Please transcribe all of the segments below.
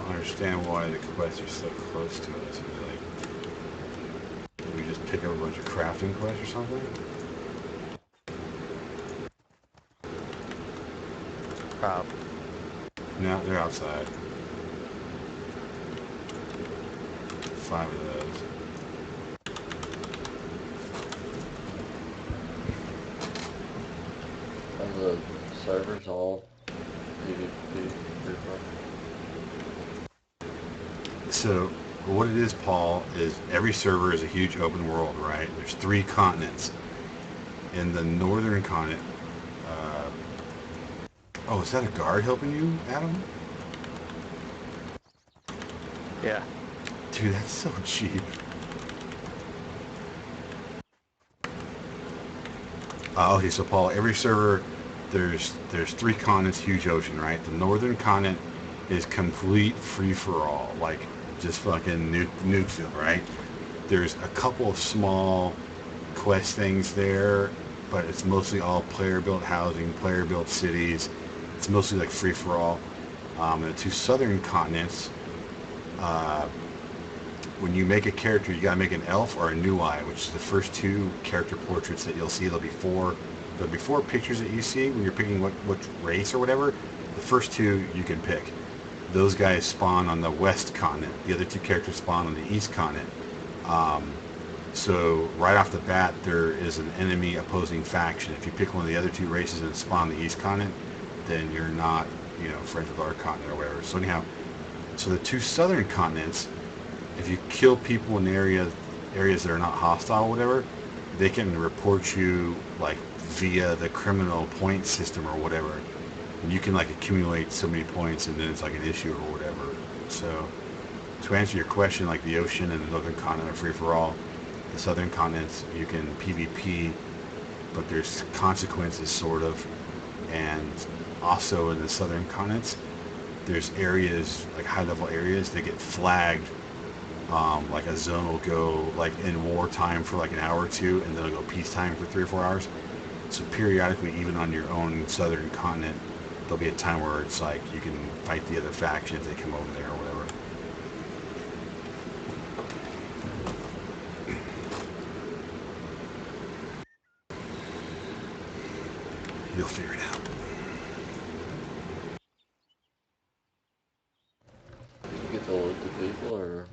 don't understand why the quests are so close to us. Like, did we just pick up a bunch of crafting quests or something? Probably. No, they're outside. 5 of those. Are the servers all PvP? So, what it is, Paul, is every server is a huge open world, right? There's 3 continents. In the northern continent, oh, is that a guard helping you, Adam? Yeah. Dude, that's so cheap. Okay, so Paul, every server, there's 3 continents, huge ocean, right? The northern continent is complete free-for-all, like just fucking Nukeville, right? There's a couple of small quest things there, but it's mostly all player-built housing, player-built cities. It's mostly like free-for-all. The 2 southern continents, when you make a character, you gotta make an elf or a Nuai, which is the first 2 character portraits that you'll see. There'll be 4 pictures that you see when you're picking what race or whatever. The first 2 you can pick. Those guys spawn on the west continent. The other 2 characters spawn on the east continent. So right off the bat, there is an enemy opposing faction. If you pick one of the other 2 races and spawn the east continent, then you're not, friends with our continent or whatever. So anyhow, so the 2 southern continents, if you kill people in areas that are not hostile or whatever, they can report you like via the criminal point system or whatever. And you can like accumulate so many points and then it's like an issue or whatever. So to answer your question, like the ocean and the northern continent are free for all. The southern continents you can PvP, but there's consequences sort of. And also in the southern continents, there's areas, like high level areas, that get flagged. Like a zone will go like in wartime for like an hour or 2, and then it'll go peacetime for 3 or 4 hours. So periodically, even on your own southern continent, there'll be a time where it's like you can fight the other faction if they come over there or whatever. You'll figure it out. Did you get to loot the people, or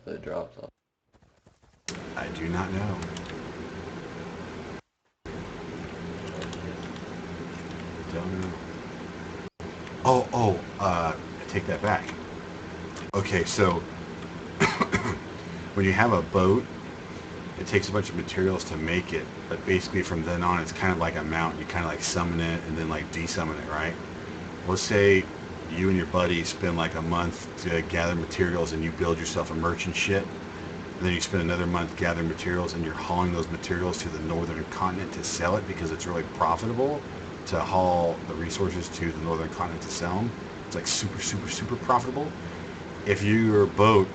they dropped off? I do not know. Don't know. I take that back. Okay, so when you have a boat, it takes a bunch of materials to make it, but basically from then on, it's kind of like a mount. You kind of like summon it and then like desummon it, right? Let's say you and your buddy spend like a month to gather materials and you build yourself a merchant ship. And then you spend another month gathering materials and you're hauling those materials to the northern continent to sell it because it's really profitable to haul the resources to the northern continent to sell them. It's like super, super, super profitable. If your boat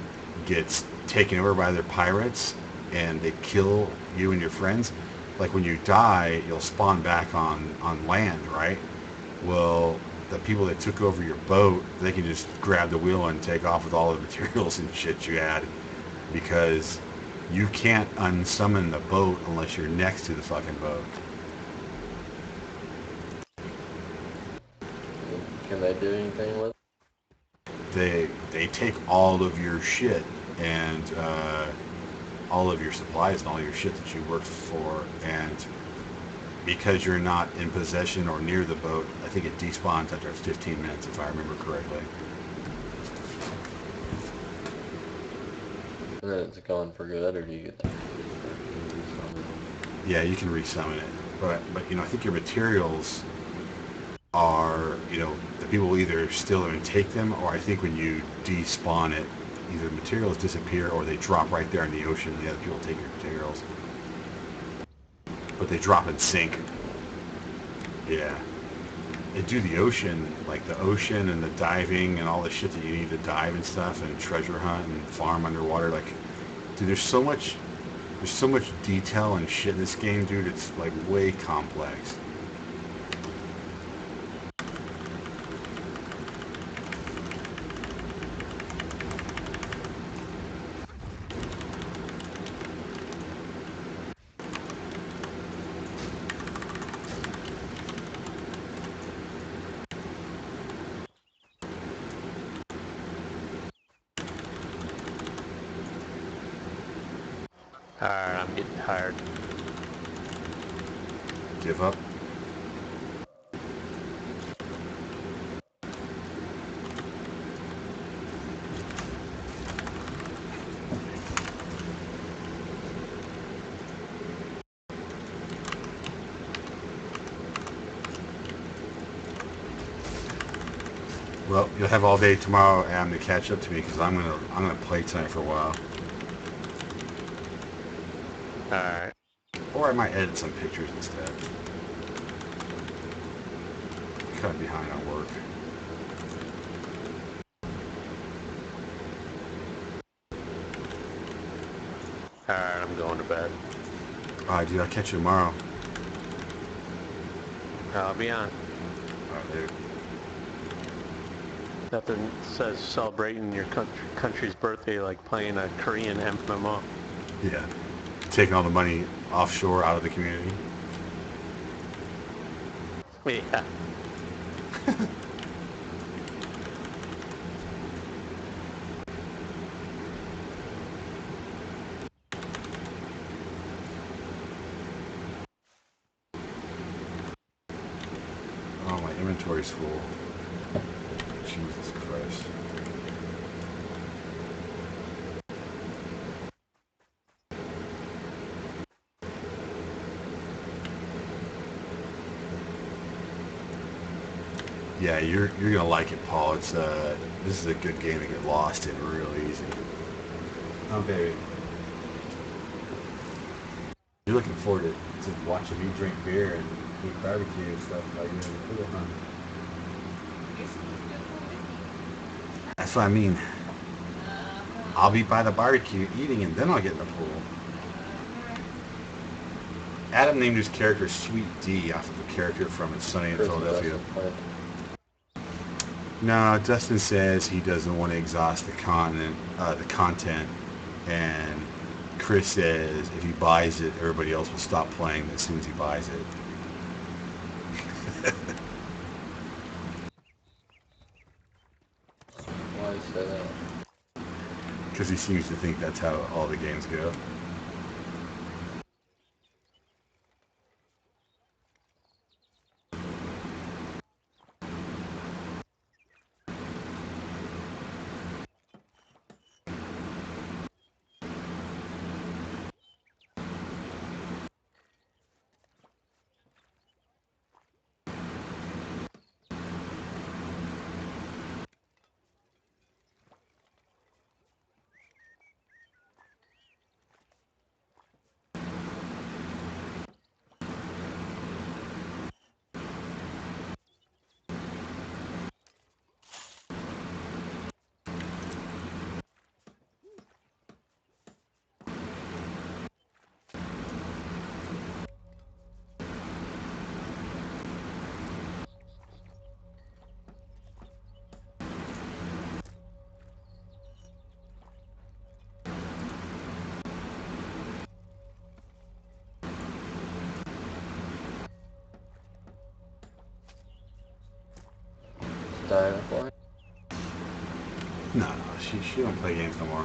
gets taken over by other pirates and they kill you and your friends, like when you die, you'll spawn back on land, right? Well, the people that took over your boat, they can just grab the wheel and take off with all the materials and shit you had, because you can't unsummon the boat unless you're next to the fucking boat. Can they do anything with it? They take all of your shit and all of your supplies and all your shit that you worked for, and because you're not in possession or near the boat, I think it despawns after 15 minutes, if I remember correctly. And then it's gone for good, or do you get to Yeah, you can resummon it, but I think your materials are, the people will either steal them and take them, or I think when you despawn it, either the materials disappear or they drop right there in the ocean and the other people take your materials. But they drop and sink. Yeah. And do the ocean, like the ocean and the diving and all the shit that you need to dive and stuff and treasure hunt and farm underwater, like, dude, there's so much detail and shit in this game, dude. It's like way complex. Alright, I'm getting tired. Give up. Well, you'll have all day tomorrow, Adam, to catch up to me because I'm gonna play tonight for a while. Alright. Or I might edit some pictures instead. Kind of behind on work. Alright, I'm going to bed. Alright, dude, I'll catch you tomorrow. I'll be on. Alright, dude. Nothing says celebrating your country's birthday like playing a Korean MMO. Yeah. Taking all the money offshore out of the community. Yeah. Oh, my inventory's full. Jesus Christ. Yeah, you're gonna like it, Paul. It's this is a good game to get lost in real easy. Oh, baby. You're looking forward to watching me drink beer and eat barbecue and stuff like you in the pool, huh? That's what I mean. I'll be by the barbecue eating and then I'll get in the pool. Adam named his character Sweet D off of a character from It's Sunny in Philadelphia. No, Dustin says he doesn't want to exhaust the content, and Chris says if he buys it, everybody else will stop playing as soon as he buys it. Why you say that? Because he seems to think that's how all the games go. Diana boy? No, she don't play games no more.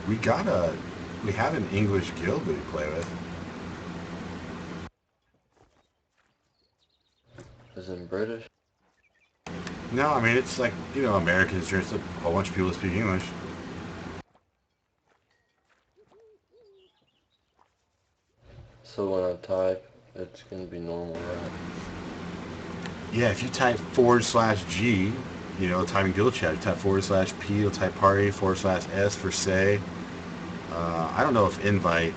We have an English guild that we play with. Is it British? No, I mean it's like Americans. There's a whole bunch of people that speak English. So when I type, it's gonna be normal, right? Yeah, if you type /G, typing guild chat, you type /P, you'll type party /S for say. I don't know if invite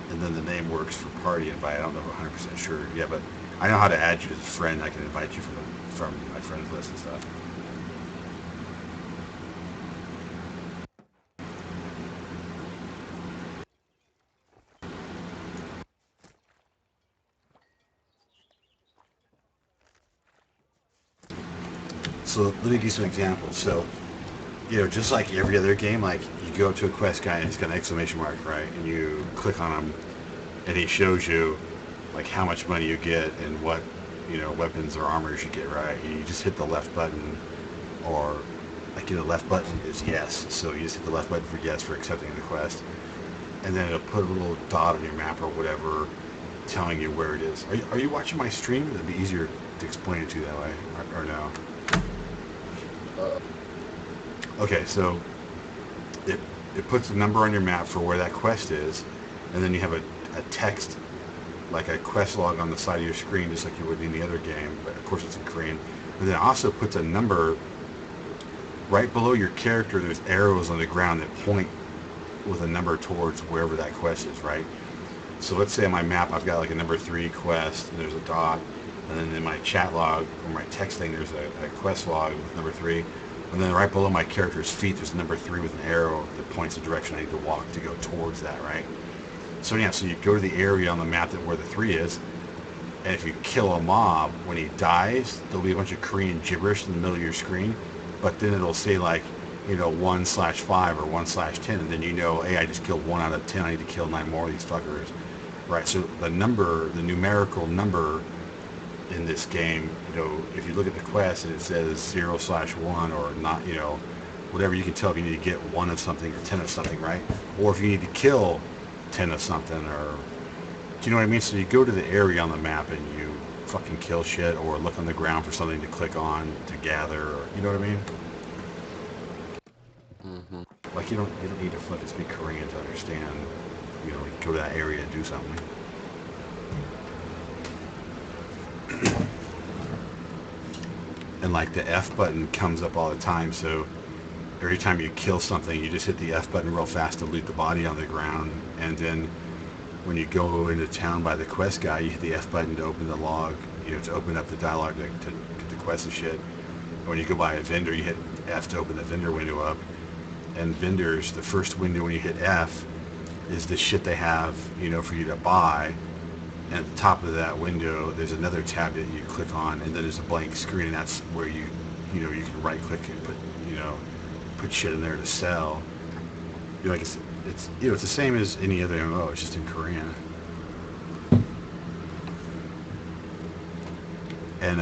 and then the name works for party invite. I don't know 100% sure. Yeah, but I know how to add you as a friend. I can invite you from my friends list and stuff. So let me give you some examples. So, just like every other game, like you go up to a quest guy and he's got an exclamation mark, right? And you click on him and he shows you like how much money you get and what, you know, weapons or armor you should get, right? You just hit the left button, or like, you know, the left button is yes, so you just hit the left button for yes for accepting the quest, and then it'll put a little dot on your map or whatever, telling you where it is. Are you watching my stream? It'd be easier to explain it to you that way, or no? Okay, so it puts a number on your map for where that quest is, and then you have a text, like a quest log on the side of your screen, just like you would in the other game, but of course it's in Korean. And then it also puts a number right below your character. There's arrows on the ground that point with a number towards wherever that quest is, right? So let's say on my map I've got like a number 3 quest, and there's a dot, and then in my chat log or my text thing there's a quest log with number 3, and then right below my character's feet there's number 3 with an arrow that points the direction I need to walk to go towards that, right? So yeah, so you go to the area on the map that where the 3 is, and if you kill a mob, when he dies, there'll be a bunch of Korean gibberish in the middle of your screen, but then it'll say like, you know, 1/5 or 1/10, and then you know, hey, I just killed 1 out of 10, I need to kill 9 more of these fuckers, right? So the number, the numerical number in this game, you know, if you look at the quest and it says 0/1 or not, you know, whatever, you can tell if you need to get 1 of something or 10 of something, right? Or if you need to kill 10 of something, or, do you know what I mean? So you go to the area on the map and you fucking kill shit, or look on the ground for something to click on to gather, or, you know what I mean? Mm-hmm. Like you don't need to fucking speak Korean to understand, you know, go to that area and do something. And like the F button comes up all the time, so every time you kill something, you just hit the F button real fast to loot the body on the ground, and then when you go into town by the quest guy, you hit the F button to open the log, you know, to open up the dialogue to get the quest and shit. And when you go by a vendor, you hit F to open the vendor window up. And vendors, the first window when you hit F is the shit they have, you know, for you to buy. And at the top of that window, there's another tab that you click on, and then there's a blank screen, and that's where you know, you can right click and put, you know, put shit in there to sell. You know, like it's you know, it's the same as any other MMO, it's just in Korean. And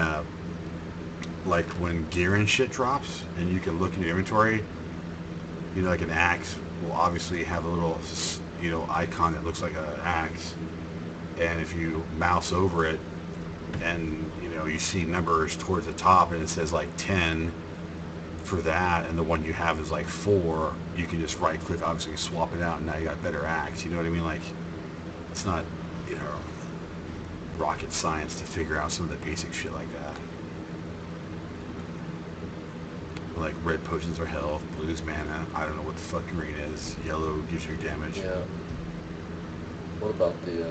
like when gear and shit drops, and you can look in your inventory, you know, like an axe will obviously have a little, you know, icon that looks like an axe, and if you mouse over it, and you know, you see numbers towards the top, and it says like 10 for that, and the one you have is like 4, you can just right click, obviously swap it out, and now you got better axe. You know what I mean? Like, it's not, you know, rocket science to figure out some of the basic shit like that. Like red potions are health, blue's mana, I don't know what the fuck green is, yellow gives you damage. Yeah. What about the,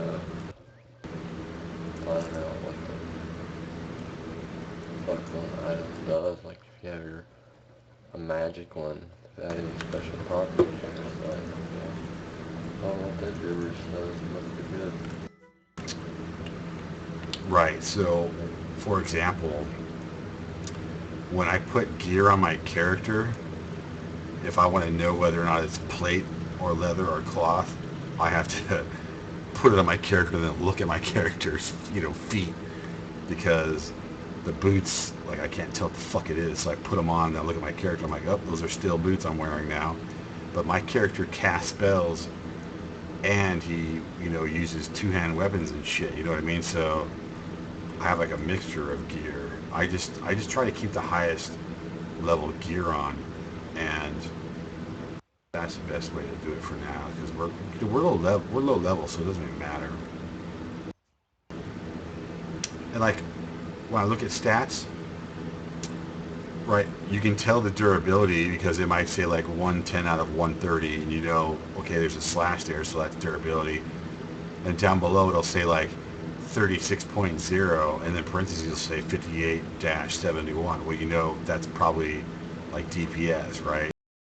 I don't know what the fuck one item does, like if you have a magic one, if it had any special properties or something like that. I don't know what that gibberish does, it must be good. Right, so, for example, when I put gear on my character, if I want to know whether or not it's plate or leather or cloth, I have to put it on my character and then look at my character's, you know, feet, because the boots, like, I can't tell what the fuck it is, so I put them on and I look at my character, I'm like, oh, those are steel boots I'm wearing now. But my character casts spells, and he, you know, uses two-hand weapons and shit, you know what I mean? So I have like a mixture of gear. I just try to keep the highest level of gear on, and that's the best way to do it for now, because we're low level, so it doesn't even matter. And like when I look at stats, right, you can tell the durability because it might say like 110 out of 130, and you know, okay, there's a slash there, so that's durability. And down below it'll say like 36.0, and then parentheses will say 58-71. Well, you know, that's probably like DPS, right?